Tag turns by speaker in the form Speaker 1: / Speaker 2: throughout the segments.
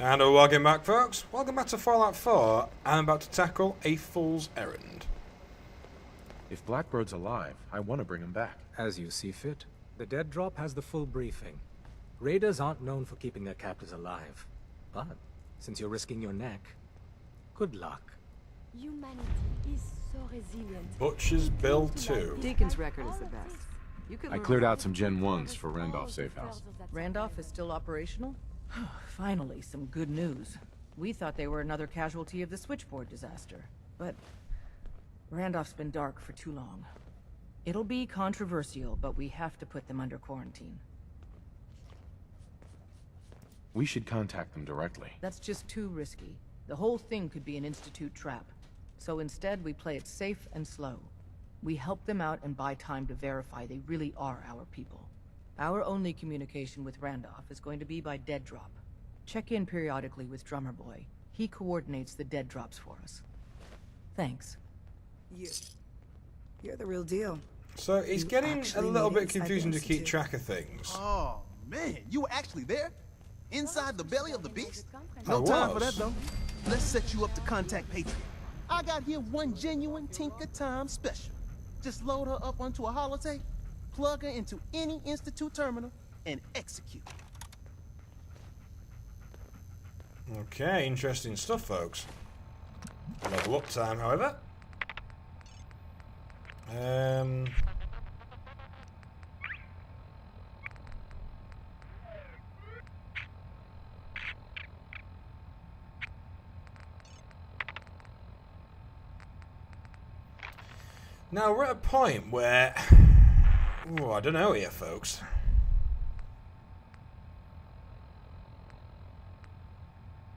Speaker 1: And welcome back, folks. Welcome back to Fallout 4. I'm about to tackle a fool's errand.
Speaker 2: If Blackbird's alive, I want to bring him back.
Speaker 3: As you see fit. The dead drop has the full briefing. Raiders aren't known for keeping their captors alive. But, since you're risking your neck, good luck.
Speaker 4: Humanity is so resilient.
Speaker 1: Butcher's Bill 2.
Speaker 5: Deacon's record is the best.
Speaker 2: I cleared out some Gen 1s for Randolph's safe house.
Speaker 5: Randolph is still operational? Finally, some good news. We thought they were another casualty of the switchboard disaster. But Randolph's been dark for too long. It'll be controversial, but we have to put them under quarantine.
Speaker 2: We should contact them directly.
Speaker 5: That's just too risky. The whole thing could be an Institute trap. So instead, we play it safe and slow. We help them out and buy time to verify they really are our people. Our only communication with Randolph is going to be by dead drop. Check in periodically with Drummer Boy. He coordinates the dead drops for us. Thanks.
Speaker 6: You're the real deal.
Speaker 1: So it's getting a little bit confusing to keep track of things.
Speaker 7: Oh, man, you were actually there? Inside the belly of the beast?
Speaker 1: I
Speaker 7: No time for
Speaker 1: was.
Speaker 7: that, though. Let's set you up to contact Patriot. I got here one genuine Tinker Time special. Just load her up onto a holotape, plug her into any Institute terminal, and execute.
Speaker 1: Okay, interesting stuff, folks. Level up time, however. Now we're at a point where, I don't know here, folks.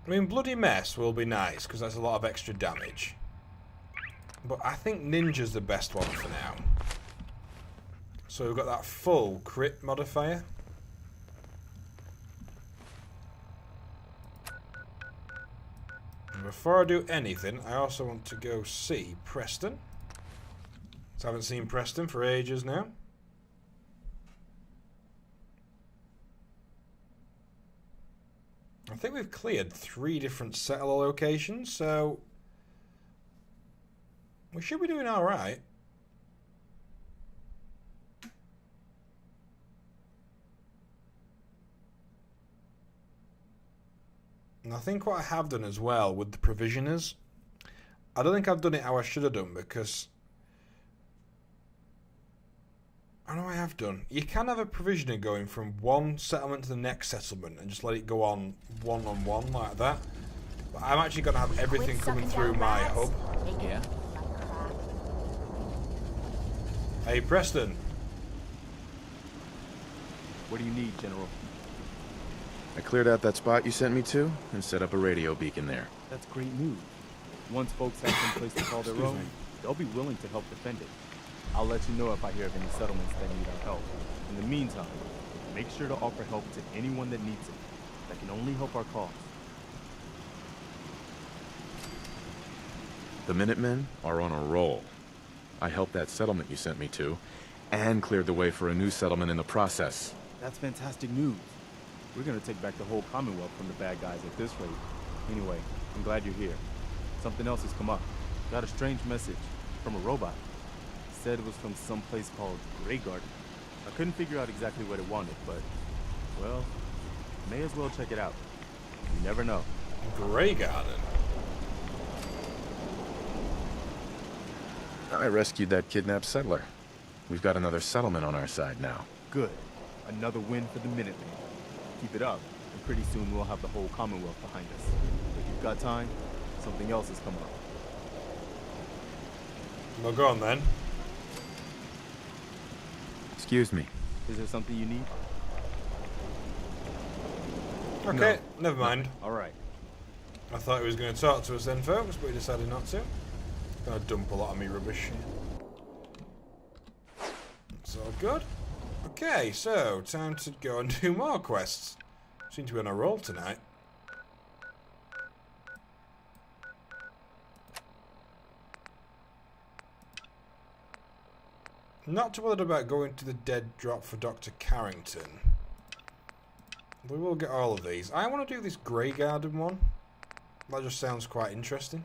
Speaker 1: I mean, Bloody Mess will be nice because that's a lot of extra damage. But I think Ninja's the best one for now. So we've got that full crit modifier. And before I do anything, I also want to go see Preston. So I haven't seen Preston for ages now. I think we've cleared 3 different settler locations, so we should be doing alright. And I think what I have done as well with the provisioners, I don't think I've done it how I should have done, because I know I have done. You can have a provisioner going from one settlement to the next settlement and just let it go on one like that. But I'm actually going to have everything coming through my hub.
Speaker 2: Yeah.
Speaker 1: Hey, Preston.
Speaker 8: What do you need, General?
Speaker 2: I cleared out that spot you sent me to and set up a radio beacon there.
Speaker 8: That's great news. Once folks have some place to call their own, they'll be willing to help defend it. I'll let you know if I hear of any settlements that need our help. In the meantime, make sure to offer help to anyone that needs it. That can only help our cause.
Speaker 2: The Minutemen are on a roll. I helped that settlement you sent me to, and cleared the way for a new settlement in the process.
Speaker 8: That's fantastic news. We're gonna take back the whole Commonwealth from the bad guys at this rate. Anyway, I'm glad you're here. Something else has come up. Got a strange message from a robot. Said it was from some place called Grey Garden. I couldn't figure out exactly what it wanted, but, well, may as well check it out. You never know.
Speaker 1: Grey Garden.
Speaker 2: I rescued that kidnapped settler. We've got another settlement on our side now.
Speaker 8: Good. Another win for the Minutemen. Keep it up, and pretty soon we'll have the whole Commonwealth behind us. If you've got time, something else has come up.
Speaker 1: Well, go on then.
Speaker 2: Excuse me.
Speaker 8: Is there something you need?
Speaker 1: Okay, never mind.
Speaker 8: All right.
Speaker 1: I thought he was going to talk to us then, folks, but he decided not to. Gonna dump a lot of me rubbish. It's all good. Okay, so time to go and do more quests. Seem to be on a roll tonight. Not too bothered about going to the dead drop for Dr. Carrington. We will get all of these. I want to do this Grey Garden one. That just sounds quite interesting.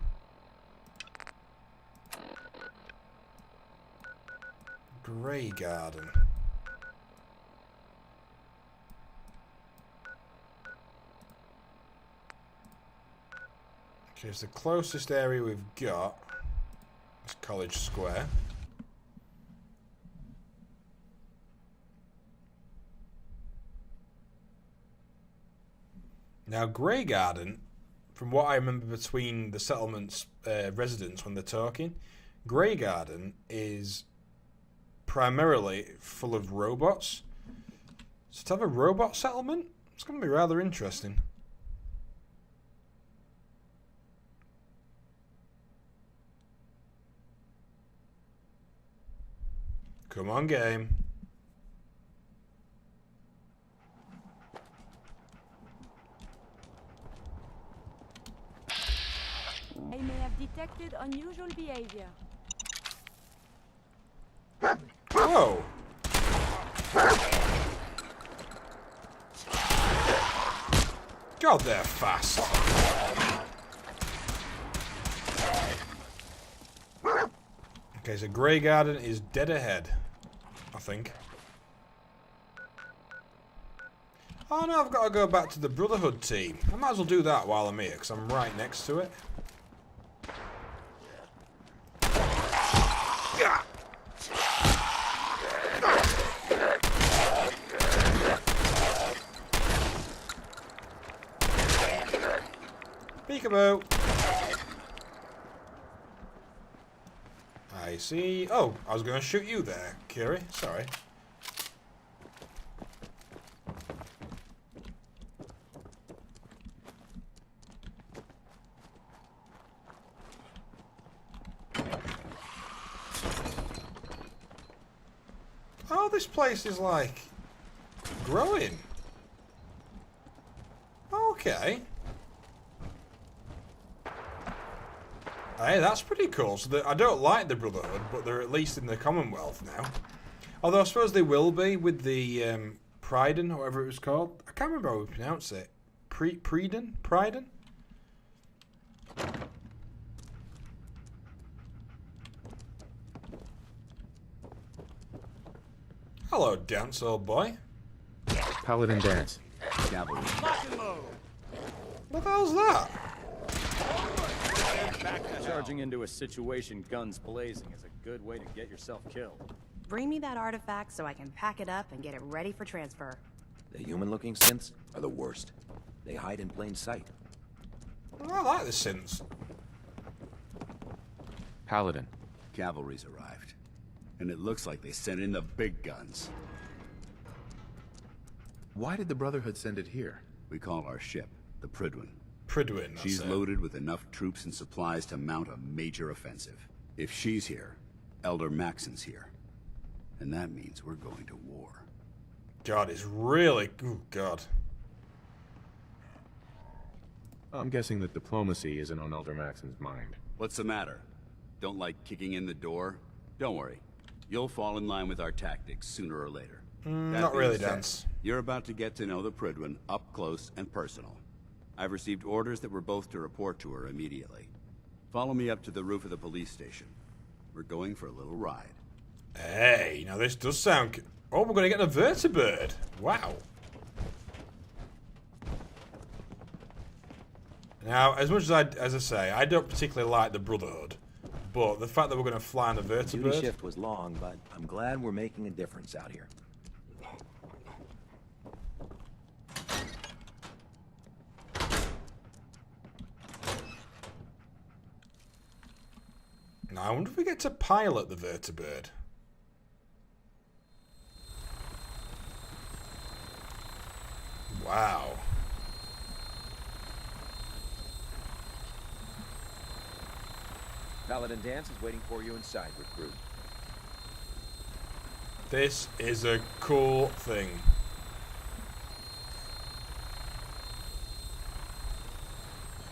Speaker 1: Grey Garden. Okay, it's the closest area we've got. It's College Square. Now, Grey Garden, from what I remember between the settlement's residents when they're talking, Grey Garden is primarily full of robots. So to have a robot settlement, it's going to be rather interesting. Come on, game.
Speaker 4: I may have detected unusual behavior.
Speaker 1: Whoa! God, they're fast. Okay, so Grey Garden is dead ahead, I think. Oh no, I've got to go back to the Brotherhood team. I might as well do that while I'm here, because I'm right next to it. Peekaboo! I see. Oh, I was going to shoot you there, Kiri. Sorry. Oh, this place is like growing. Okay. Hey, that's pretty cool. So I don't like the Brotherhood, but they're at least in the Commonwealth now. Although I suppose they will be with the Pridwin, or whatever it was called. I can't remember how we pronounce it. Pridwin? Pridwin? Hello, Dance, old boy.
Speaker 2: Paladin Dance.
Speaker 6: Cavalry.
Speaker 1: What the hell's that?
Speaker 8: Charging into a situation guns blazing is a good way to get yourself killed.
Speaker 9: Bring me that artifact so I can pack it up and get it ready for transfer.
Speaker 6: The human-looking synths are the worst. They hide in plain sight.
Speaker 1: Oh, I like the synths.
Speaker 2: Paladin.
Speaker 10: Cavalry's arrived. And it looks like they sent in the big guns.
Speaker 2: Why did the Brotherhood send it here?
Speaker 10: We call our ship the Pridwin.
Speaker 1: Pridwin, that's
Speaker 10: She's
Speaker 1: it.
Speaker 10: loaded with enough troops and supplies to mount a major offensive. If she's here, Elder Maxon's here. And that means we're going to war.
Speaker 1: God, it's really... Oh, God.
Speaker 2: I'm guessing that diplomacy isn't on Elder Maxon's mind.
Speaker 10: What's the matter? Don't like kicking in the door? Don't worry. You'll fall in line with our tactics sooner or later.
Speaker 1: Not really,
Speaker 10: said,
Speaker 1: Dance.
Speaker 10: You're about to get to know the Pridwin up close and personal. I've received orders that we're both to report to her immediately. Follow me up to the roof of the police station. We're going for a little ride.
Speaker 1: Hey, now this does sound... Oh, we're going to get a vertibird. Wow. Now, as much as I say, I don't particularly like the Brotherhood, but the fact that we're going to fly on a
Speaker 6: Duty
Speaker 1: vertibird...
Speaker 6: shift was long, but I'm glad we're making a difference out here.
Speaker 1: Now, I wonder if we get to pilot the vertibird. Wow.
Speaker 6: Paladin Dance is waiting for you inside, recruit.
Speaker 1: This is a cool thing.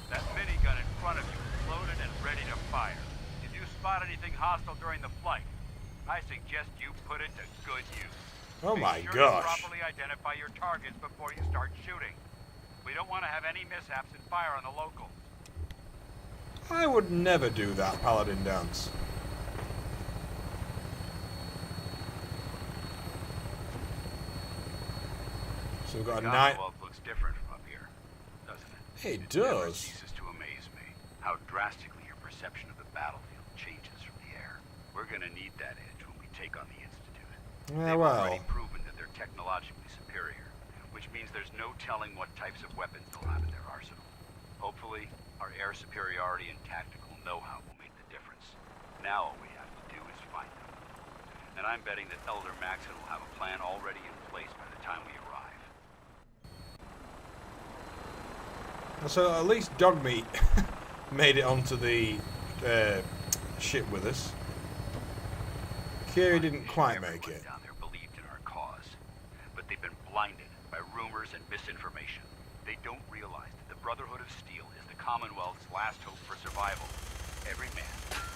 Speaker 11: That minigun in front of you is loaded and ready to fire. If you spot anything hostile during the flight, I suggest you put it to good use.
Speaker 1: Oh
Speaker 11: Be
Speaker 1: my
Speaker 11: sure
Speaker 1: gosh.
Speaker 11: to properly identify your targets before you start shooting. We don't want to have any mishaps and fire on the locals.
Speaker 1: I would never do that, Paladin Dance. So we've got a night.
Speaker 11: Commonwealth looks different from up here, doesn't it?
Speaker 1: It does.
Speaker 11: Ceases to amaze me how drastically your perception of the battlefield changes from the air. We're gonna need that edge when we take on the Institute.
Speaker 1: Yeah,
Speaker 11: They've
Speaker 1: well.
Speaker 11: already proven that they're technologically superior, which means there's no telling what types of weapons they'll have in their arsenal. Hopefully, our air superiority and tactical know-how will make the difference. Now all we have to do is find them. And I'm betting that Elder Maxon will have a plan already in place by the time we arrive.
Speaker 1: So at least Dogmeat made it onto the ship with us. Kiri didn't quite make it.
Speaker 11: Down there believed in our cause, but they've been blinded by rumors and misinformation. They don't realize that the Brotherhood of Steel is the Commonwealth's last hope for survival. Every man,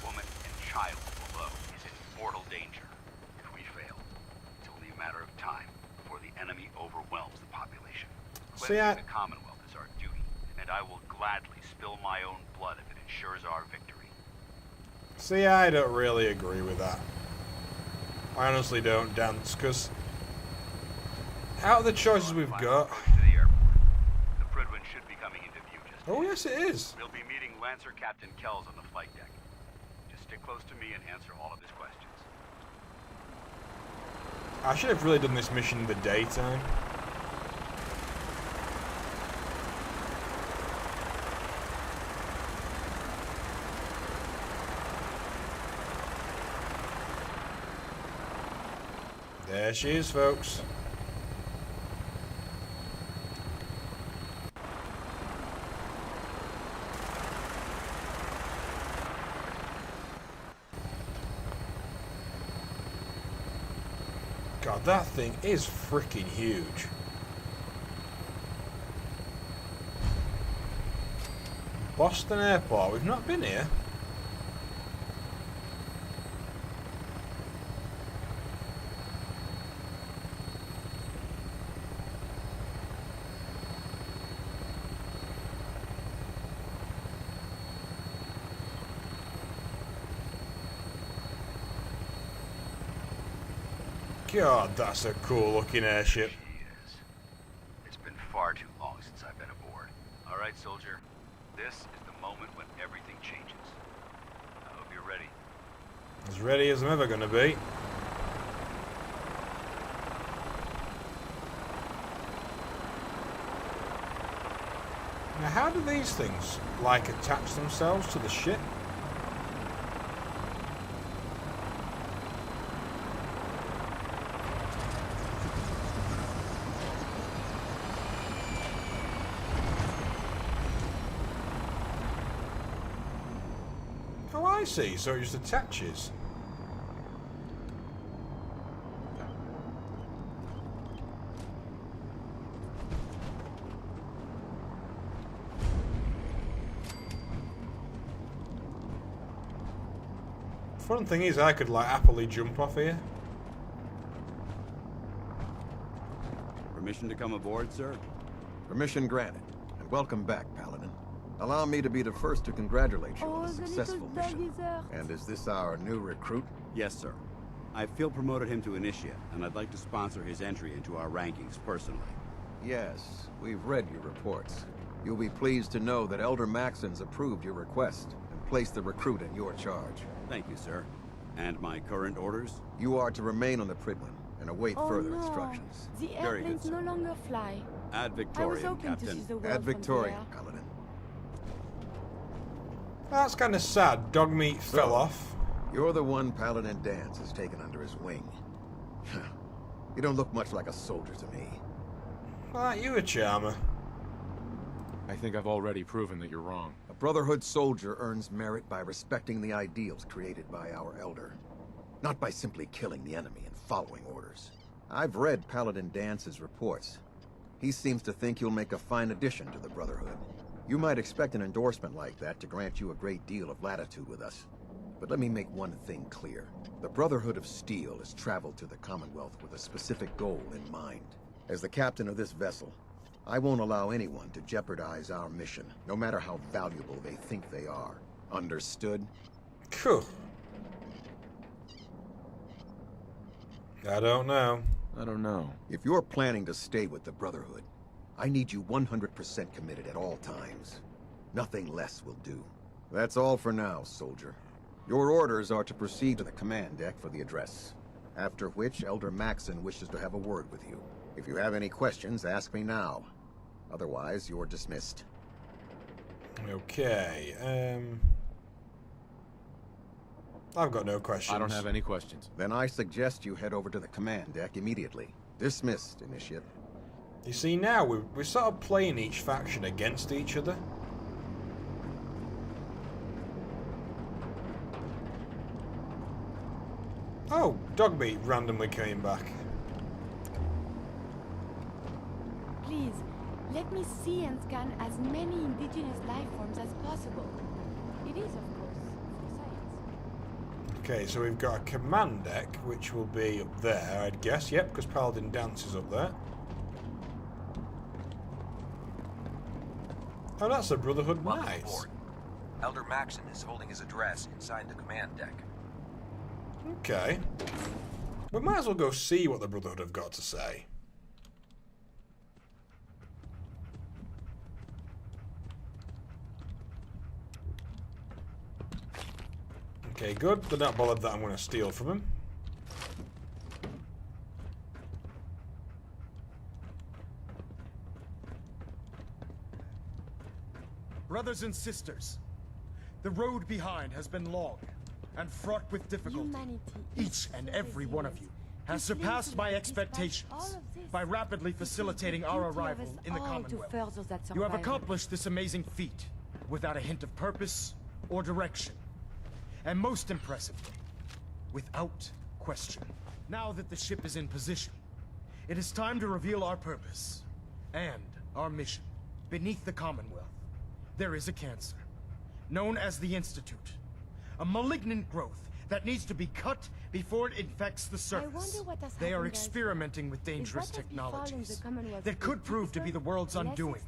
Speaker 11: woman, and child below is in mortal danger. If we fail, it's only a matter of time before the enemy overwhelms the population.
Speaker 1: See,
Speaker 11: Cleansing the Commonwealth is our duty, and I will gladly spill my own blood if it ensures our victory.
Speaker 1: See, I don't really agree with that. I honestly don't, Dance, because out of the choices we've got...
Speaker 11: To the airport. The Pridwin should be coming into view just
Speaker 1: Oh,
Speaker 11: ahead.
Speaker 1: yes, it is.
Speaker 11: We'll be meeting Lancer Captain Kells on the flight deck. Just stick close to me and answer all of his questions.
Speaker 1: I should have really done this mission in the daytime. There she is, folks. God, that thing is freaking huge. Boston Airport, we've not been here. God, that's a cool looking airship.
Speaker 11: She is. It's been far too long since I've been aboard. All right, soldier. This is the moment when everything changes. I hope you're ready.
Speaker 1: As ready as I'm ever going to be. Now, how do these things, like, attach themselves to the ship? Oh, I see. So it just attaches. Fun thing is, I could like happily jump off here.
Speaker 10: Permission to come aboard, sir?
Speaker 6: Permission granted, and welcome back, Paladin. Allow me to be the first to congratulate you on
Speaker 4: Oh,
Speaker 6: a
Speaker 4: the little
Speaker 6: successful
Speaker 4: dog
Speaker 6: mission.
Speaker 4: is there.
Speaker 6: And is this our new recruit?
Speaker 10: Yes, sir. I field promoted him to Initiate, and I'd like to sponsor his entry into our rankings personally.
Speaker 6: Yes, we've read your reports. You'll be pleased to know that Elder Maxon's approved your request and placed the recruit in your charge.
Speaker 10: Thank you, sir. And my current orders?
Speaker 6: You are to remain on the Pridwin and await
Speaker 4: Oh
Speaker 6: further
Speaker 4: no,
Speaker 6: instructions.
Speaker 4: the
Speaker 10: Very good,
Speaker 4: airplanes
Speaker 10: sir.
Speaker 4: no longer fly.
Speaker 10: Ad
Speaker 4: I was
Speaker 10: Victoriam,
Speaker 4: hoping to see
Speaker 10: Captain.
Speaker 4: the world
Speaker 6: Ad
Speaker 4: from the
Speaker 6: Victoriam,
Speaker 4: air.
Speaker 6: Paladin.
Speaker 1: That's kind of sad. Dogmeat fell off.
Speaker 6: You're the one Paladin Dance has taken under his wing. You don't look much like a soldier to me.
Speaker 1: Aren't you a charmer?
Speaker 2: I think I've already proven that you're wrong.
Speaker 6: A Brotherhood soldier earns merit by respecting the ideals created by our Elder, not by simply killing the enemy and following orders. I've read Paladin Dance's reports. He seems to think you'll make a fine addition to the Brotherhood. You might expect an endorsement like that to grant you a great deal of latitude with us. But let me make one thing clear. The Brotherhood of Steel has traveled to the Commonwealth with a specific goal in mind. As the captain of this vessel, I won't allow anyone to jeopardize our mission, no matter how valuable they think they are. Understood?
Speaker 1: Cool. I don't know.
Speaker 2: I don't know.
Speaker 6: If you're planning to stay with the Brotherhood, I need you 100% committed at all times. Nothing less will do. That's all for now, soldier. Your orders are to proceed to the command deck for the address. After which, Elder Maxon wishes to have a word with you. If you have any questions, ask me now. Otherwise, you're dismissed.
Speaker 1: Okay, I've got no questions.
Speaker 2: I don't have any questions.
Speaker 6: Then I suggest you head over to the command deck immediately. Dismissed, Initiate.
Speaker 1: You see, now we're sort of playing each faction against each other. Oh, Dogmeat randomly came back.
Speaker 4: Please, let me see and scan as many indigenous life forms as possible. It is, of course, for science.
Speaker 1: Okay, so we've got a command deck, which will be up there, I'd guess. Yep, because Paladin Dance is up there. Oh, that's a Brotherhood.
Speaker 12: Welcome
Speaker 1: Nice.
Speaker 12: aboard. Elder Maxon is holding his address inside the command deck.
Speaker 1: Okay. We might as well go see what the Brotherhood have got to say. Okay, good. They're not bothered that I'm going to steal from him.
Speaker 13: Brothers and sisters, the road behind has been long and fraught with difficulty.
Speaker 4: Humanity
Speaker 13: Each and every one of you has surpassed my expectations by rapidly facilitating our arrival in the Commonwealth. You have accomplished this amazing feat without a hint of purpose or direction. And most impressively, without question. Now that the ship is in position, it is time to reveal our purpose and our mission. Beneath the Commonwealth, there is a cancer, known as the Institute. A malignant growth that needs to be cut before it infects the surface. They are experimenting with dangerous technologies that could prove to be the world's undoing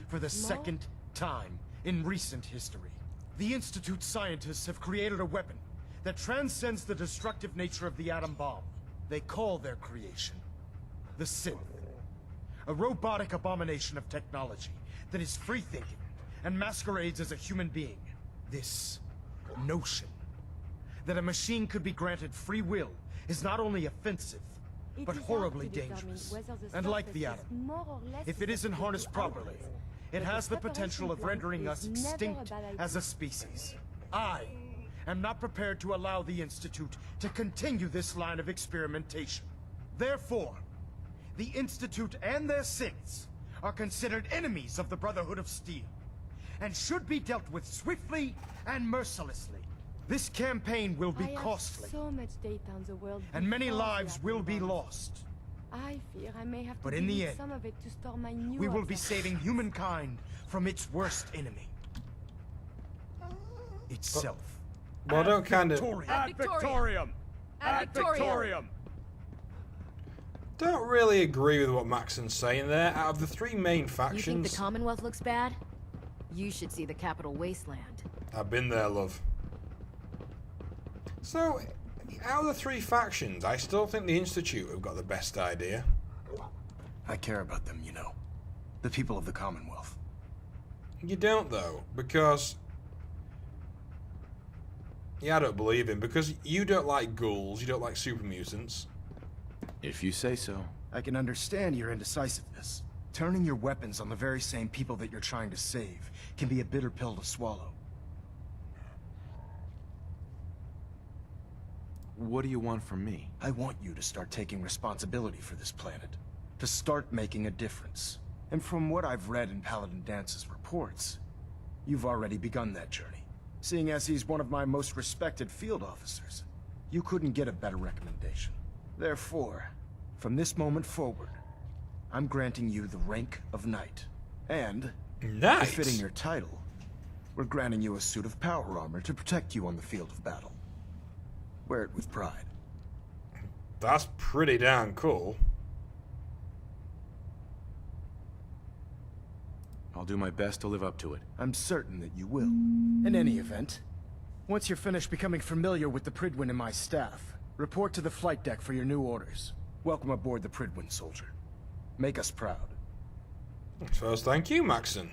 Speaker 13: for the second time in recent history. The Institute scientists have created a weapon that transcends the destructive nature of the atom bomb. They call their creation the Synth. A robotic abomination of technology that is free-thinking and masquerades as a human being. This notion that a machine could be granted free will is not only offensive, but horribly dangerous. And like the atom, if it isn't harnessed properly, it has the potential of rendering us extinct as a species. I am not prepared to allow the Institute to continue this line of experimentation. Therefore, the Institute and their synths are considered enemies of the Brotherhood of Steel, and should be dealt with swiftly and mercilessly. This campaign will be costly,
Speaker 4: so much data on the world
Speaker 13: and many lives will be lost.
Speaker 4: I fear I may have to
Speaker 13: But in the
Speaker 4: delete
Speaker 13: end,
Speaker 4: some of it to store my new
Speaker 13: we will be
Speaker 4: objects.
Speaker 13: saving humankind from its worst enemy. Itself.
Speaker 1: Well, don't kind of...
Speaker 13: Ad Victorium! Ad Victorium!
Speaker 1: Don't really agree with what Maxon's saying there. Out of the three main
Speaker 14: You
Speaker 1: factions...
Speaker 14: think the Commonwealth looks bad? You should see the capital wasteland.
Speaker 1: I've been there, love. So, out of the three factions, I still think the Institute have got the best idea.
Speaker 13: I care about them, you know. The people of the Commonwealth.
Speaker 1: You don't, though, because... Yeah, I don't believe him, because you don't like ghouls, you don't like super mutants.
Speaker 2: If you say so.
Speaker 13: I can understand your indecisiveness. Turning your weapons on the very same people that you're trying to save can be a bitter pill to swallow.
Speaker 2: What do you want from me?
Speaker 13: I want you to start taking responsibility for this planet. To start making a difference. And from what I've read in Paladin Dance's reports, you've already begun that journey. Seeing as he's one of my most respected field officers, you couldn't get a better recommendation. Therefore, from this moment forward, I'm granting you the rank of Knight. And,
Speaker 1: Knight?
Speaker 13: befitting your title, we're granting you a suit of power armor to protect you on the field of battle. Wear it with pride.
Speaker 1: That's pretty damn cool.
Speaker 2: I'll do my best to live up to it.
Speaker 13: I'm certain that you will. In any event, once you're finished becoming familiar with the Pridwin and my staff, report to the flight deck for your new orders. Welcome aboard the Pridwin, soldier. Make us proud.
Speaker 1: First, thank you, Maxon.